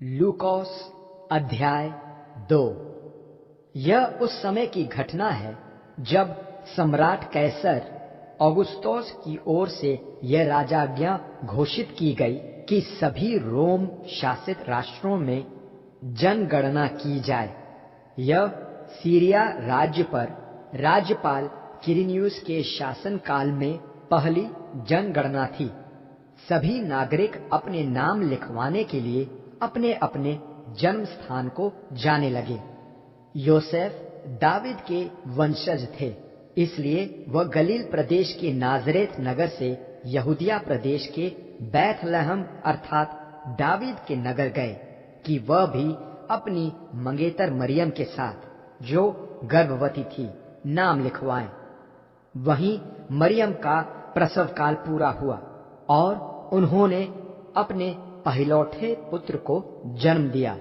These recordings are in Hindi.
लूकोस अध्याय 2। यह उस समय की घटना है जब सम्राट कैसर औगुस्तुस की ओर से यह राजाज्ञा घोषित की गई कि सभी रोम शासित राष्ट्रों में जनगणना की जाए। यह सीरिया राज्य पर राज्यपाल किरिनियुस के शासन काल में पहली जनगणना थी। सभी नागरिक अपने नाम लिखवाने के लिए अपने अपने जन्म स्थान को जाने लगे। योसेफ दाविद के वंशज थे, इसलिए वह गलील प्रदेश के नाजरेत नगर से यहूदिया प्रदेश के बैतलहम अर्थात दाविद के नगर गए कि वह भी अपनी मंगेतर मरियम के साथ, जो गर्भवती थी, नाम लिखवाएं। वहीं मरियम का प्रसव काल पूरा हुआ और उन्होंने अपने पहिलौठे पुत्र को जन्म दिया।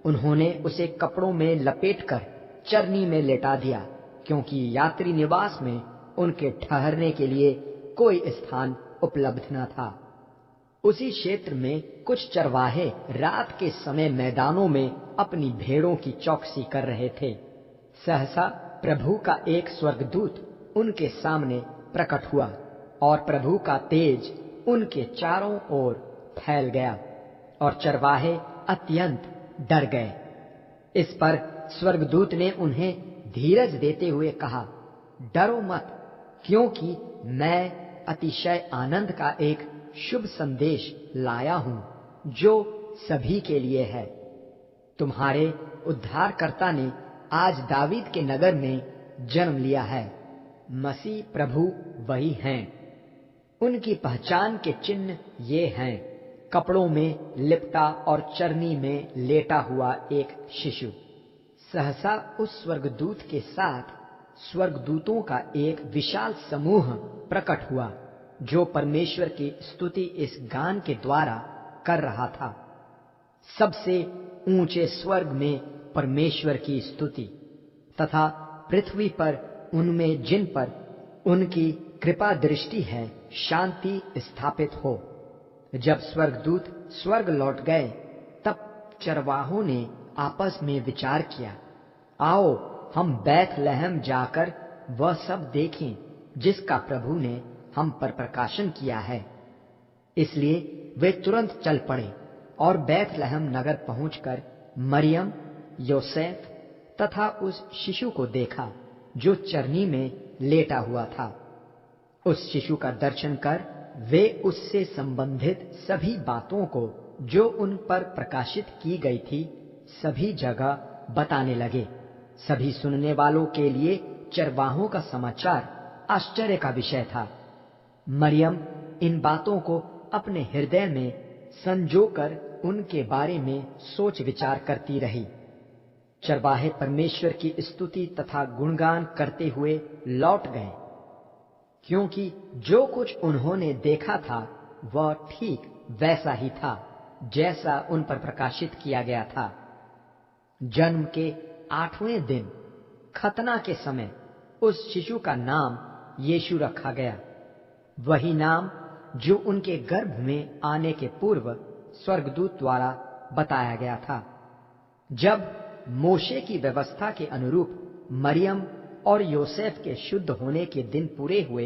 उन्होंने उसे कपड़ों में लपेटकर चरनी में लेटा दिया, क्योंकि यात्री निवास में उनके ठहरने के लिए कोई स्थान उपलब्ध न था। उसी क्षेत्र में कुछ चरवाहे रात के समय मैदानों में अपनी भेड़ों की चौकसी कर रहे थे। सहसा प्रभु का एक स्वर्गदूत उनके सामने प्रकट हुआ और प्रभु का तेज उनके चारों ओर फैल गया और चरवाहे अत्यंत डर गए। इस पर स्वर्गदूत ने उन्हें धीरज देते हुए कहा, डरो मत, क्योंकि मैं अतिशय आनंद का एक शुभ संदेश लाया हूं, जो सभी के लिए है। तुम्हारे उद्धारकर्ता ने आज दावीद के नगर में जन्म लिया है। मसीह प्रभु वही हैं। उनकी पहचान के चिन्ह ये हैं: कपड़ों में लिपटा और चरनी में लेटा हुआ एक शिशु। सहसा उस स्वर्गदूत के साथ स्वर्गदूतों का एक विशाल समूह प्रकट हुआ, जो परमेश्वर की स्तुति इस गान के द्वारा कर रहा था, सबसे ऊंचे स्वर्ग में परमेश्वर की स्तुति, तथा पृथ्वी पर उनमें जिन पर उनकी कृपा दृष्टि है शांति स्थापित हो। जब स्वर्गदूत स्वर्ग लौट गए, तब चरवाहों ने आपस में विचार किया, आओ हम बैतलहम जाकर वह सब देखें जिसका प्रभु ने हम पर प्रकाशन किया है। इसलिए वे तुरंत चल पड़े और बैतलहम नगर पहुंचकर मरियम, योसेफ तथा उस शिशु को देखा जो चरनी में लेटा हुआ था। उस शिशु का दर्शन कर वे उससे संबंधित सभी बातों को जो उन पर प्रकाशित की गई थी सभी जगह बताने लगे। सभी सुनने वालों के लिए चरवाहों का समाचार आश्चर्य का विषय था। मरियम इन बातों को अपने हृदय में संजोकर उनके बारे में सोच विचार करती रही। चरवाहे परमेश्वर की स्तुति तथा गुणगान करते हुए लौट गए, क्योंकि जो कुछ उन्होंने देखा था वह ठीक वैसा ही था जैसा उन पर प्रकाशित किया गया था। जन्म के 8वें दिन खतना के समय उस शिशु का नाम यीशु रखा गया, वही नाम जो उनके गर्भ में आने के पूर्व स्वर्गदूत द्वारा बताया गया था। जब मोशे की व्यवस्था के अनुरूप मरियम और योसेफ के शुद्ध होने के दिन पूरे हुए,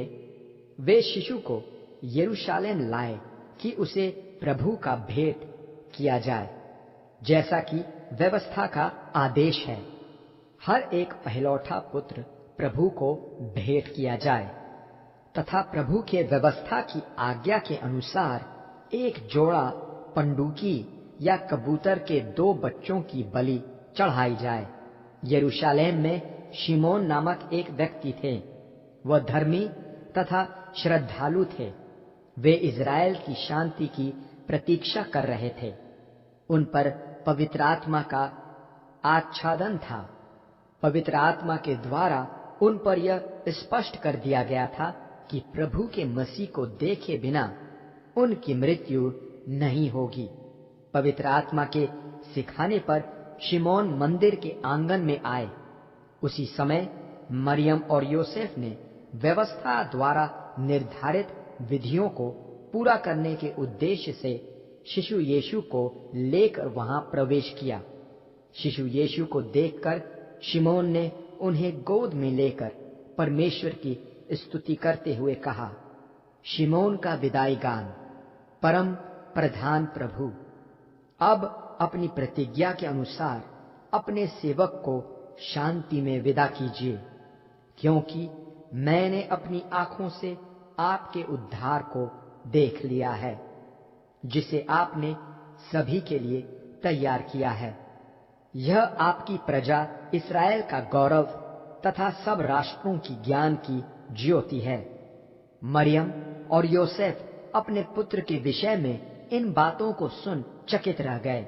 वे शिशु को यरूशलेम लाए कि उसे प्रभु का भेंट किया जाए, जैसा कि व्यवस्था का आदेश है। हर एक पहिलौठा पुत्र प्रभु को भेंट किया जाए, तथा प्रभु के व्यवस्था की आज्ञा के अनुसार एक जोड़ा पंडुकी या कबूतर के 2 बच्चों की बलि चढ़ाई जाए। यरूशलेम में शिमोन नामक एक व्यक्ति थे। वह धर्मी तथा श्रद्धालु थे। वे इज़राइल की शांति की प्रतीक्षा कर रहे थे। उन पर पवित्र आत्मा का आच्छादन था। पवित्र आत्मा के द्वारा उन पर यह स्पष्ट कर दिया गया था कि प्रभु के मसीह को देखे बिना उनकी मृत्यु नहीं होगी। पवित्र आत्मा के सिखाने पर शिमोन मंदिर के आंगन में आए। उसी समय मरियम और योसेफ ने व्यवस्था द्वारा निर्धारित विधियों को पूरा करने के उद्देश्य से शिशु यीशु को लेकर वहां प्रवेश किया। शिशु यीशु को देखकर शिमोन ने उन्हें गोद में लेकर परमेश्वर की स्तुति करते हुए कहा, शिमोन का विदाई गान। परम प्रधान प्रभु, अब अपनी प्रतिज्ञा के अनुसार अपने सेवक को शांति में विदा कीजिए, क्योंकि मैंने अपनी आंखों से आपके उद्धार को देख लिया है, जिसे आपने सभी के लिए तैयार किया है। यह आपकी प्रजा इस्राएल का गौरव तथा सब राष्ट्रों की ज्ञान की ज्योति है। मरियम और योसेफ अपने पुत्र के विषय में इन बातों को सुन चकित रह गए।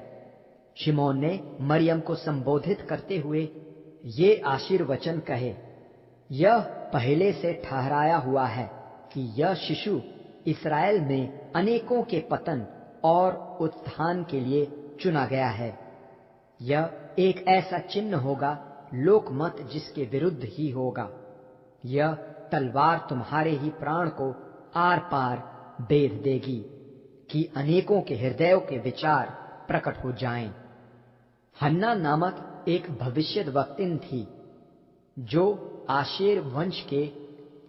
शिमोन ने मरियम को संबोधित करते हुए ये आशीर्वचन कहे, यह पहले से ठहराया हुआ है कि यह शिशु इस्राएल में अनेकों के पतन और उत्थान के लिए चुना गया है। यह एक ऐसा चिन्ह होगा, लोकमत जिसके विरुद्ध ही होगा। यह तलवार तुम्हारे ही प्राण को आर पार बेध देगी, कि अनेकों के हृदयों के विचार प्रकट हो जाएं। हन्ना नामक एक भविष्यद्वक्तिन थी, जो आशेर वंश के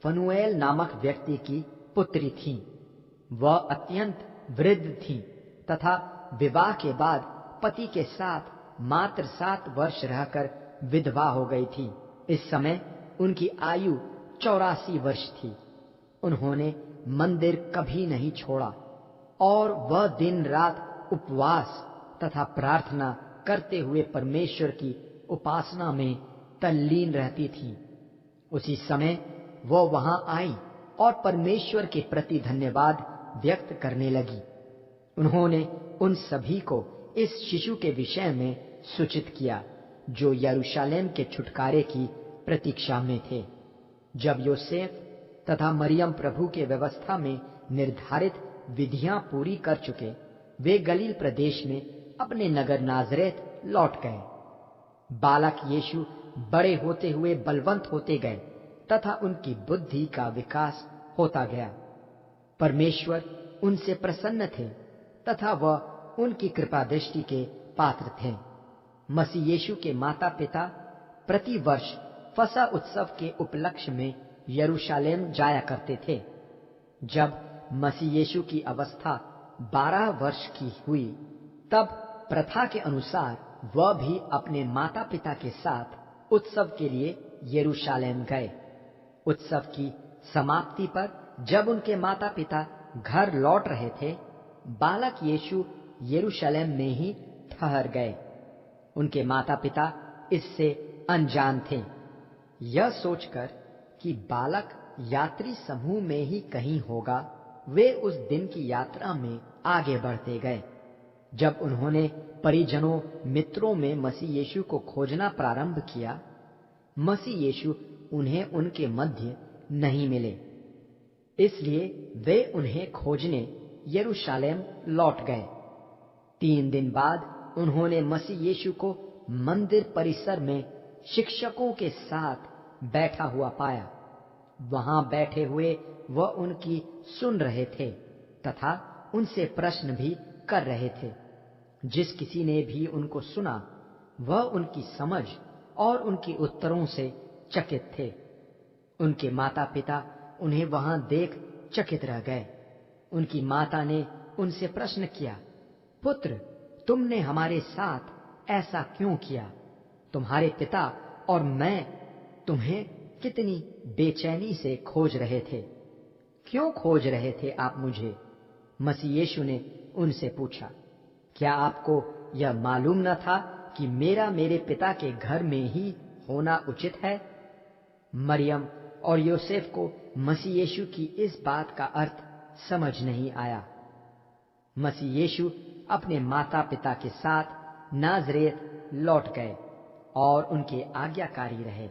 फनुएल नामक व्यक्ति की पुत्री थी। वह अत्यंत वृद्ध थी तथा विवाह के बाद पति के साथ मात्र 7 वर्ष रहकर विधवा हो गई थी। इस समय उनकी आयु 84 वर्ष थी। उन्होंने मंदिर कभी नहीं छोड़ा और वह दिन रात उपवास तथा प्रार्थना करते हुए परमेश्वर की उपासना में तल्लीन रहती थी। उसी समय वह वहां आई और परमेश्वर के प्रति धन्यवाद व्यक्त करने लगी। उन्होंने उन सभी को इस शिशु के विषय में सूचित किया, जो यरूशलेम के छुटकारे की प्रतीक्षा में थे। जब योसेफ तथा मरियम प्रभु के व्यवस्था में निर्धारित विधियां पूरी कर चुके, वे गलील प्रदेश में अपने नगर नाजरेत लौट गए। बालक यीशु बड़े होते हुए बलवंत होते गए तथा उनकी बुद्धि का विकास होता गया। परमेश्वर उनसे प्रसन्न थे तथा वह उनकी कृपा दृष्टि के पात्र थे। मसीह यीशु के माता पिता प्रति वर्ष फसह उत्सव के उपलक्ष्य में यरूशलेम जाया करते थे। जब मसीह यीशु की अवस्था 12 वर्ष की हुई, तब प्रथा के अनुसार वह भी अपने माता पिता के साथ उत्सव के लिए यरूशलेम गए। उत्सव की समाप्ति पर जब उनके माता पिता घर लौट रहे थे, बालक यीशु यरूशलेम में ही ठहर गए। उनके माता पिता इससे अनजान थे। यह सोचकर कि बालक यात्री समूह में ही कहीं होगा, वे उस दिन की यात्रा में आगे बढ़ते गए। जब उन्होंने परिजनों मित्रों में मसीह यीशु को खोजना प्रारंभ किया, मसीह यीशु उन्हें उनके मध्य नहीं मिले। इसलिए वे उन्हें खोजने यरूशलेम लौट गए। 3 दिन बाद उन्होंने मसीह यीशु को मंदिर परिसर में शिक्षकों के साथ बैठा हुआ पाया। वहां बैठे हुए वह उनकी सुन रहे थे तथा उनसे प्रश्न भी कर रहे थे। जिस किसी ने भी उनको सुना, वह उनकी समझ और उनके उत्तरों से चकित थे। उनके माता पिता उन्हें वहां देख चकित रह गए। उनकी माता ने उनसे प्रश्न किया, पुत्र, तुमने हमारे साथ ऐसा क्यों किया? तुम्हारे पिता और मैं तुम्हें कितनी बेचैनी से खोज रहे थे। क्यों खोज रहे थे आप मुझे? मसीह यीशु ने उनसे पूछा, क्या आपको यह मालूम न था कि मेरा मेरे पिता के घर में ही होना उचित है? मरियम और योसेफ को मसीह यीशु की इस बात का अर्थ समझ नहीं आया। मसीह यीशु अपने माता पिता के साथ नाजरेत लौट गए और उनके आज्ञाकारी रहे।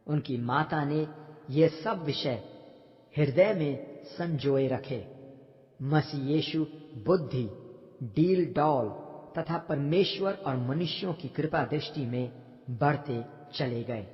उनकी माता ने ये सब विषय हृदय में संजोए रखे। मसीह यीशु बुद्धि, डील डौल तथा परमेश्वर और मनुष्यों की कृपा दृष्टि में बढ़ते चले गए।